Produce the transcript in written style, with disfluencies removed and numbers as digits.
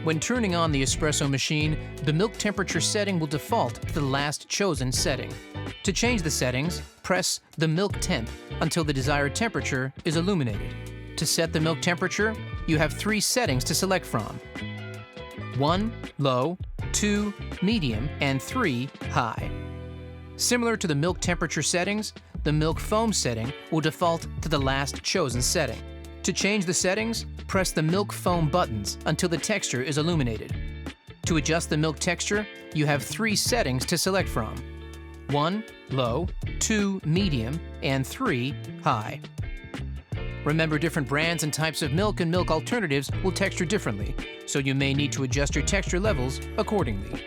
When turning on the espresso machine, the milk temperature setting will default to the last chosen setting. To change the settings, press the milk temp until the desired temperature is illuminated. To set the milk temperature, you have 3 settings to select from: 1. Low, 2. Medium, and 3. High. Similar to the milk temperature settings, the milk foam setting will default to the last chosen setting. To change the settings, press the milk foam buttons until the texture is illuminated. To adjust the milk texture, you have 3 settings to select from: 1. Low, 2. Medium, and 3. High. Remember, different brands and types of milk and milk alternatives will texture differently, so you may need to adjust your texture levels accordingly.